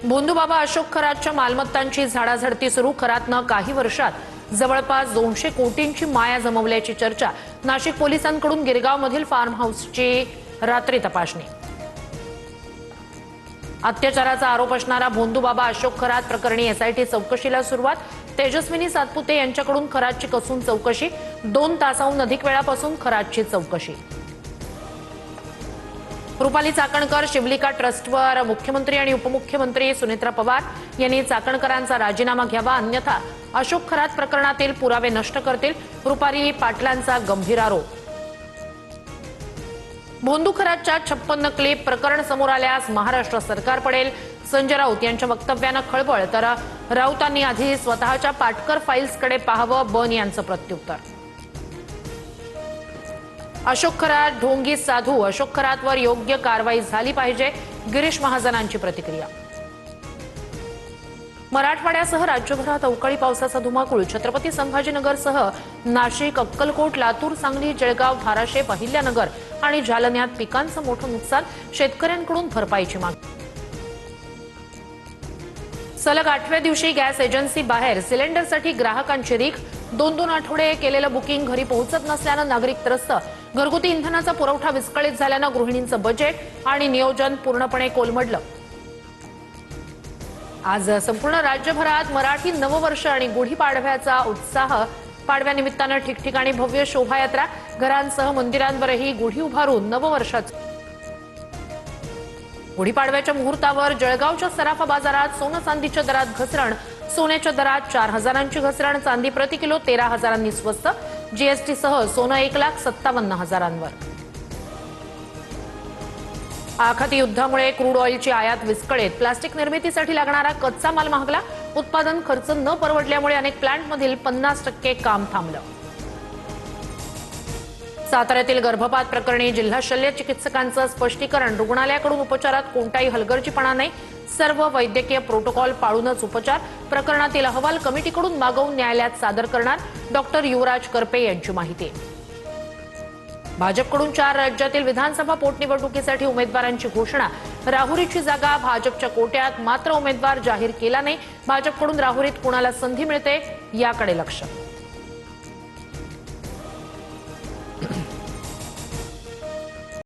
भोंदूबाबा अशोक खरातच्या मालमत्तांची झाडाझडती सुरू. खरातनं काही वर्षात जवळपास 200 कोटींची माया जमवल्याची चर्चा. नाशिक पोलिसांकडून गिरगावमधील फार्म हाऊसची रात्री तपासणी. अत्याचाराचा आरोप असणारा भोंदूबाबा अशोक खरात प्रकरणी एसआयटी चौकशीला सुरुवात. तेजस्विनी सातपुते यांच्याकडून खरातची कसून चौकशी. 2 तासाहून अधिक वेळापासून खरातची चौकशी. रुपाली चाकणकर शिवलिका ट्रस्टवर मुख्यमंत्री आणि उपमुख्यमंत्री सुनेत्रा पवार यांनी चाकणकरांचा राजीनामा घ्यावा, अन्यथा अशोक खरात प्रकरणातील पुरावे नष्ट करतील. रुपाली पाटलांचा गंभीर आरोप. भोंदू खरातच्या 56 क्लिप प्रकरण समोर आल्यास महाराष्ट्र सरकार पडेल. संजय राऊत यांच्या वक्तव्यानं खळबळ. तर राऊतांनी आधी स्वतःच्या पाटकर फाईल्सकडे पाहावं, बन यांचं प्रत्युत्तर. अशोक खरात ढोंगी साधू. अशोक खरातवर योग्य कारवाई झाली पाहिजे, गिरीश महाजनांची प्रतिक्रिया. मराठवाड्यासह राज्यभरात अवकाळी पावसाचा धुमाकूळ. छत्रपती संभाजीनगरसह नाशिक, अक्कलकोट, लातूर, सांगली, जळगाव, धाराशिव, अहिल्यानगर आणि जालन्यात पिकांचं मोठं नुकसान. शेतकऱ्यांकडून भरपाईची मागणी. सलग 8व्या दिवशी गॅस एजन्सी बाहेर. सिलेंडरसाठी ग्राहकांची रीख. 2-2 आठवडे केलेलं बुकिंग घरी पोहोचत नसल्यानं नागरिक त्रस्त. घरगुती इंधनाचा पुरवठा विस्कळीत झाल्यानं गृहिणींचं बजेट आणि नियोजन पूर्णपणे कोलमडलं. आज संपूर्ण राज्यभरात मराठी नववर्ष आणि गुढीपाडव्याचा उत्साह. पाडव्यानिमित्तानं ठिकठिकाणी भव्य शोभायात्रा. घरांसह मंदिरांवरही गुढी उभारून नववर्षाचं. गुढीपाडव्याच्या मुहूर्तावर जळगावच्या सराफा बाजारात सोनं चांदीच्या दरात घसरण. सोन्याच्या दरात 4,000ची घसरण. चांदी प्रति किलो 13,000नी स्वस्त. जीएसटीसह सोनं 1,57,000वर. आखाती युद्धामुळे क्रूड ऑइलची आयात विस्कळीत. प्लास्टिक निर्मितीसाठी लागणारा कच्चा माल महागला. उत्पादन खर्च न परवडल्यामुळे अनेक प्लांटमधील 50% काम थांबलं. साताऱ्यातील गर्भपात प्रकरणी जिल्हा शल्य चिकित्सकांचं स्पष्टीकरण. रुग्णालयाकडून उपचारात कोणताही हलगर्जीपणा नाही, सर्व वैद्यकीय प्रोटोकॉल पाळूनच उपचार. प्रकरणातील अहवाल कमिटीकडून मागवून न्यायालयात सादर करणार. डॉक्टर युवराज करपे यांची माहिती. भाजपकडून 4 राज्यातील विधानसभा पोटनिवडणुकीसाठी उमेदवारांची घोषणा. राहुरीची जागा भाजपच्या कोट्यात, मात्र उमेदवार जाहीर केला नाही. भाजपकडून राहुरीत कुणाला संधी मिळते याकडे लक्ष.